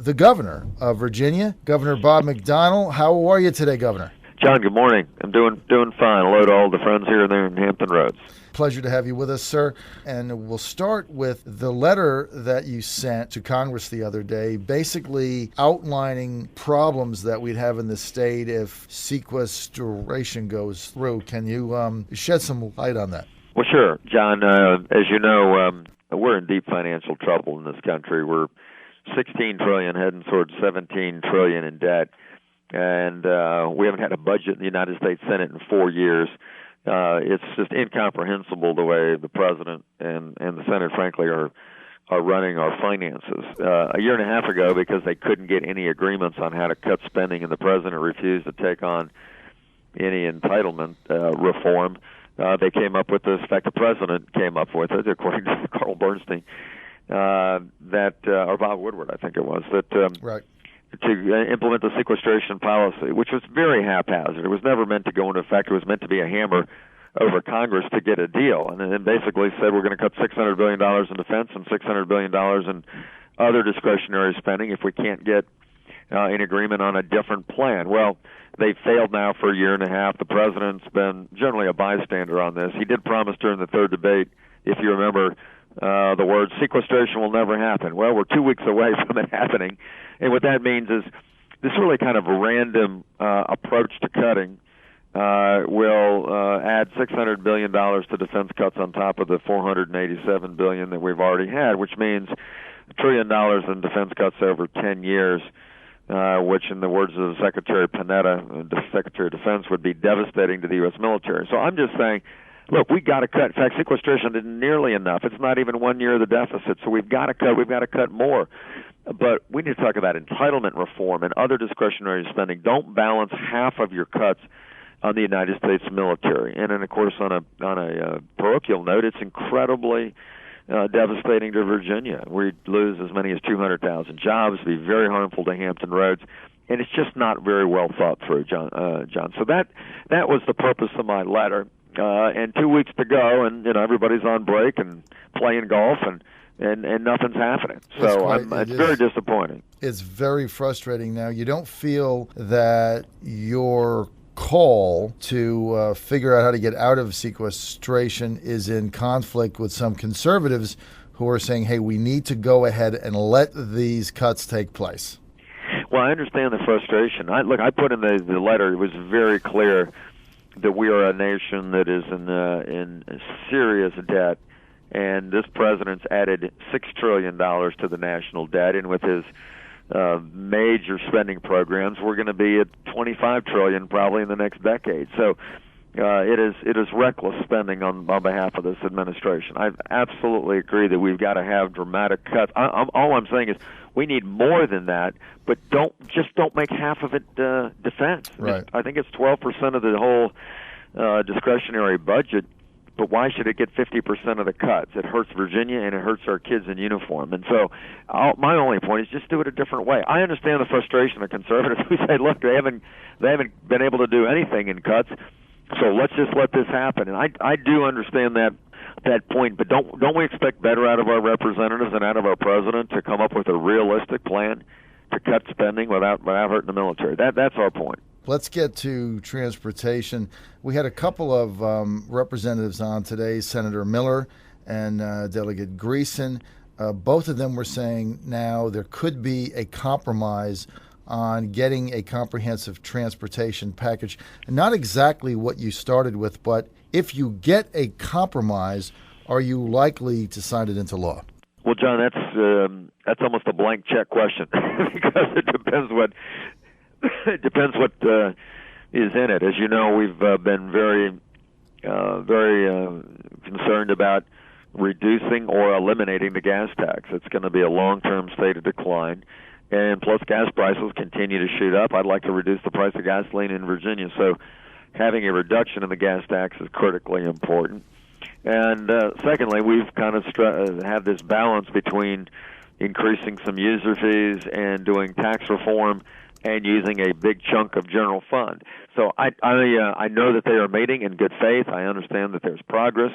the governor of Virginia, Governor Bob McDonnell. How are you today, Governor? John, good morning. I'm doing fine. Hello to all the friends here and there in Hampton Roads. Pleasure to have you with us, sir. And we'll start with the letter that you sent to Congress the other day, basically outlining problems that we'd have in the state if sequestration goes through. Can you shed some light on that? Well, sure, John. As you know, we're in deep financial trouble in this country. We're $16 trillion, heading towards $17 trillion in debt, and we haven't had a budget in the United States Senate in 4 years. It's just incomprehensible the way the president and the Senate, frankly, are running our finances. A year and a half ago, because they couldn't get any agreements on how to cut spending, and the president refused to take on any entitlement reform, they came up with this. In fact, the president came up with it, according to Carl Bernstein, or Bob Woodward, I think it was, that right. to implement the sequestration policy, which was very haphazard. It was never meant to go into effect. It was meant to be a hammer over Congress to get a deal. And then basically said we're going to cut $600 billion in defense and $600 billion in other discretionary spending if we can't get an agreement on a different plan. Well, they failed now for a year and a half. The president's been generally a bystander on this. He did promise during the third debate, if you remember, the words sequestration will never happen. Well, we're 2 weeks away from it happening. And what that means is this really kind of random approach to cutting will add $600 billion to defense cuts on top of the $487 billion that we've already had, which means $1 trillion in defense cuts over 10 years, which, in the words of Secretary Panetta, the Secretary of Defense, would be devastating to the U.S. military. So I'm just saying, look, we got to cut. In fact, sequestration isn't nearly enough. It's not even 1 year of the deficit, so we've got to cut. We've got to cut more. But we need to talk about entitlement reform and other discretionary spending. Don't balance half of your cuts on the United States military. And then, of course, on a parochial note, it's incredibly devastating to Virginia. We lose as many as 200,000 jobs. It'd be very harmful to Hampton Roads. And it's just not very well thought through, John. So that was the purpose of my letter. And 2 weeks to go, and everybody's on break and playing golf, and nothing's happening. So it's very disappointing. It's very frustrating. Now, you don't feel that your call to figure out how to get out of sequestration is in conflict with some conservatives who are saying, hey, we need to go ahead and let these cuts take place? Well, I understand the frustration. I put in the letter, it was very clear that we are a nation that is in serious debt, and this president's added $6 trillion to the national debt, and with his major spending programs, we're going to be at $25 trillion probably in the next decade. So it is reckless spending on behalf of this administration. I absolutely agree that we've got to have dramatic cuts. All I'm saying is we need more than that, but don't make half of it defense. Right. I think it's 12% of the whole discretionary budget. But why should it get 50% of the cuts? It hurts Virginia and it hurts our kids in uniform. And so my only point is just do it a different way. I understand the frustration of conservatives who say, look, they haven't been able to do anything in cuts, so let's just let this happen. And I do understand that point, but don't we expect better out of our representatives and out of our president to come up with a realistic plan to cut spending without hurting the military? That's our point. Let's get to transportation. We had a couple of representatives on today, Senator Miller and Delegate Greason. Both of them were saying now there could be a compromise on getting a comprehensive transportation package. Not exactly what you started with, but if you get a compromise, are you likely to sign it into law? Well, John, that's almost a blank check question because it depends what is in it. As you know, we've been very concerned about reducing or eliminating the gas tax. It's going to be a long-term state of decline, and plus gas prices continue to shoot up. I'd like to reduce the price of gasoline in Virginia, so having a reduction in the gas tax is critically important. And secondly, we've kind of had this balance between increasing some user fees and doing tax reform and using a big chunk of general fund. So I know that they are meeting in good faith. I understand that there's progress.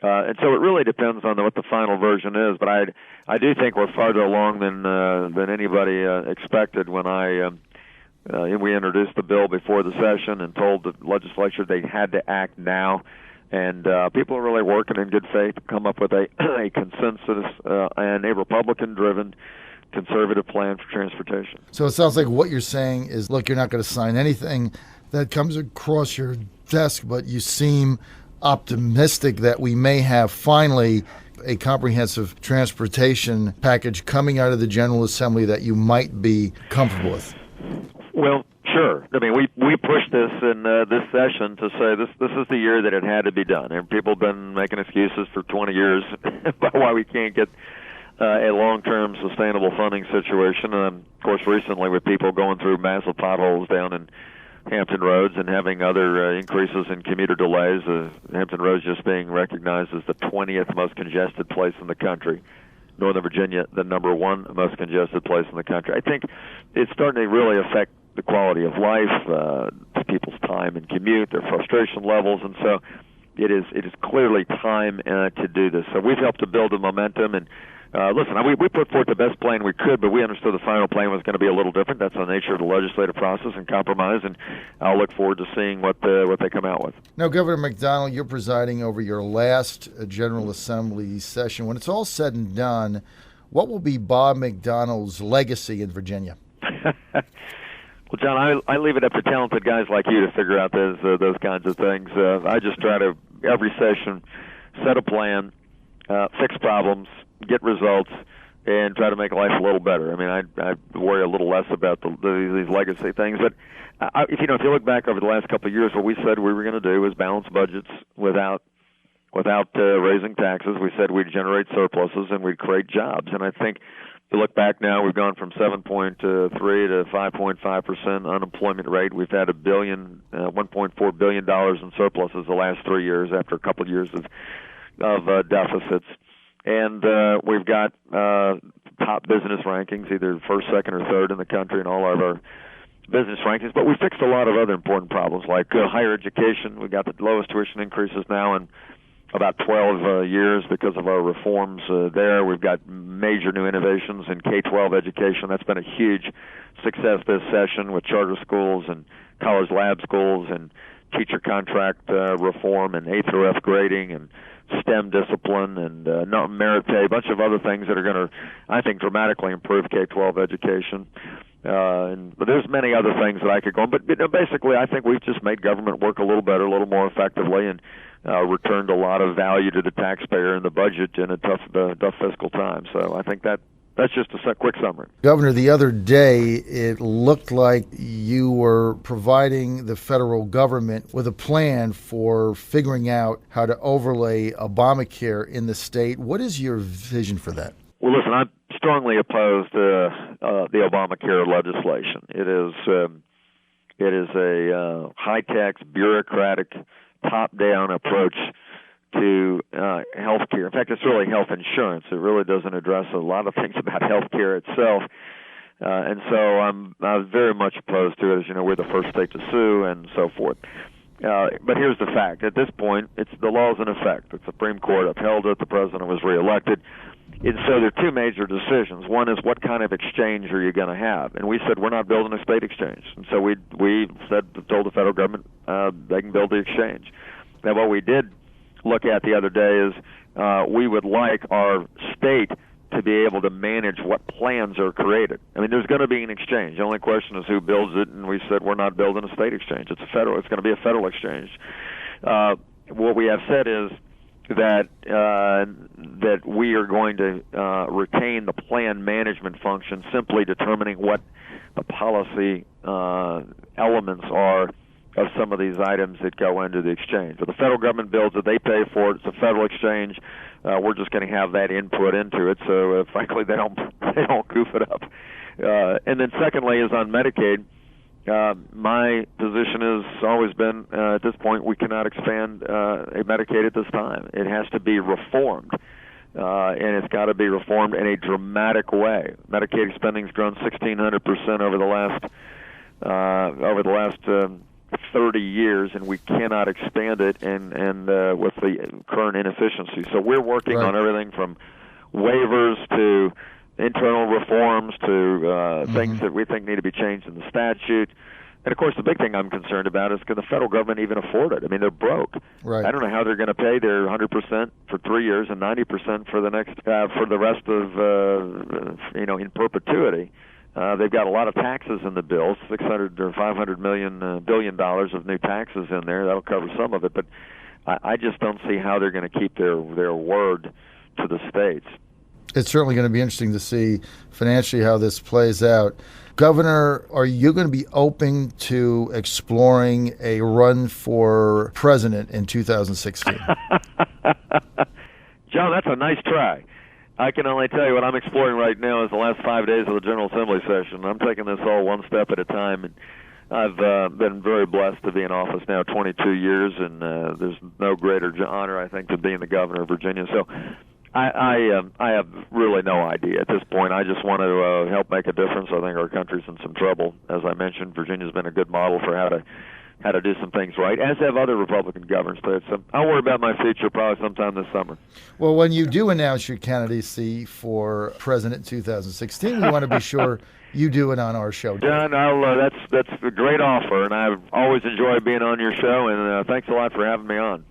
And so it really depends on what the final version is. But I do think we're farther along than anybody expected when we introduced the bill before the session and told the legislature they had to act now. And people are really working in good faith to come up with a consensus and a Republican-driven conservative plan for transportation. So it sounds like what you're saying is, look, you're not going to sign anything that comes across your desk, but you seem optimistic that we may have finally a comprehensive transportation package coming out of the General Assembly that you might be comfortable with. Well, sure. I mean, we pushed this in this session to say this is the year that it had to be done. And people have been making excuses for 20 years about why we can't get a long-term sustainable funding situation. And, of course, recently with people going through massive potholes down in Hampton Roads and having other increases in commuter delays, Hampton Roads just being recognized as the 20th most congested place in the country. Northern Virginia, the number one most congested place in the country. I think it's starting to really affect the quality of life, people's time and commute, their frustration levels, and so it is clearly time to do this. So we've helped to build the momentum, and listen, we put forth the best plan we could, but we understood the final plan was going to be a little different. That's the nature of the legislative process and compromise, and I'll look forward to seeing what they come out with. Now, Governor McDonnell, you're presiding over your last General Assembly session. When it's all said and done, what will be Bob McDonnell's legacy in Virginia? Well, John, I leave it up to talented guys like you to figure out those kinds of things. I just try to, every session, set a plan, fix problems, get results, and try to make life a little better. I mean, I worry a little less about these legacy things. But if you look back over the last couple of years, what we said we were going to do was balance budgets without raising taxes. We said we'd generate surpluses and we'd create jobs. And I think if you look back now, we've gone from 7.3 to 5.5% unemployment rate. We've had $1.4 billion in surpluses the last 3 years after a couple of years of deficits. And we've got top business rankings, either first, second, or third in the country in all of our business rankings. But we fixed a lot of other important problems, like higher education. We've got the lowest tuition increases now in about 12 years because of our reforms there. We've got major new innovations in K-12 education. That's been a huge success this session with charter schools and college lab schools and teacher contract reform and A through F grading and STEM discipline and merit pay, a bunch of other things that are going to, I think, dramatically improve K-12 education. But there's many other things that I could go on. But basically, I think we've just made government work a little better, a little more effectively, and returned a lot of value to the taxpayer in the budget in a tough fiscal time. So I think that's just a quick summary. Governor, the other day, it looked like you were providing the federal government with a plan for figuring out how to overlay Obamacare in the state. What is your vision for that? Well, listen, I'm strongly opposed to the Obamacare legislation. It is a high-tax, bureaucratic, top-down approach to health care. In fact, it's really health insurance. It really doesn't address a lot of things about health care itself. And so I'm very much opposed to it. As you know, we're the first state to sue and so forth. But here's the fact. At this point, the law's in effect. The Supreme Court upheld it. The president was reelected. And so there are two major decisions. One is, what kind of exchange are you going to have? And we said we're not building a state exchange. And so we told the federal government they can build the exchange. Now, what we did look at the other day is we would like our state to be able to manage what plans are created. I mean, there's going to be an exchange. The only question is who builds it, and we said we're not building a state exchange. It's going to be a federal exchange. What we have said is that we are going to retain the plan management function, simply determining what the policy elements are of some of these items that go into the exchange. But the federal government builds it, they pay for it. It's a federal exchange. We're just going to have that input into it. So frankly, they don't goof it up. And then secondly is on Medicaid. My position has always been, at this point, we cannot expand Medicaid at this time. It has to be reformed, and it's got to be reformed in a dramatic way. Medicaid spending's grown 1,600% over the last 30 years, and we cannot expand it and with the current inefficiency. So we're working on everything from waivers to internal reforms to things that we think need to be changed in the statute. And, of course, the big thing I'm concerned about is can the federal government even afford it? I mean, they're broke. Right. I don't know how they're going to pay their 100% for 3 years and 90% for the next for the rest of in perpetuity. They've got a lot of taxes in the bill, $600 or $500 billion of new taxes in there. That'll cover some of it, but I just don't see how they're going to keep their word to the states. It's certainly going to be interesting to see financially how this plays out. Governor, are you going to be open to exploring a run for president in 2016? John, that's a nice try. I can only tell you what I'm exploring right now is the last 5 days of the General Assembly session. I'm taking this all one step at a time, and I've been very blessed to be in office now 22 years, and there's no greater honor, I think, than being the governor of Virginia. So I have really no idea at this point. I just want to help make a difference. I think our country's in some trouble. As I mentioned, Virginia's been a good model for how to do some things right, as have other Republican governors. So I'll worry about my future probably sometime this summer. Well, when you do announce your candidacy for president in 2016, we want to be sure you do it on our show. John, that's a great offer, and I've always enjoyed being on your show, and thanks a lot for having me on.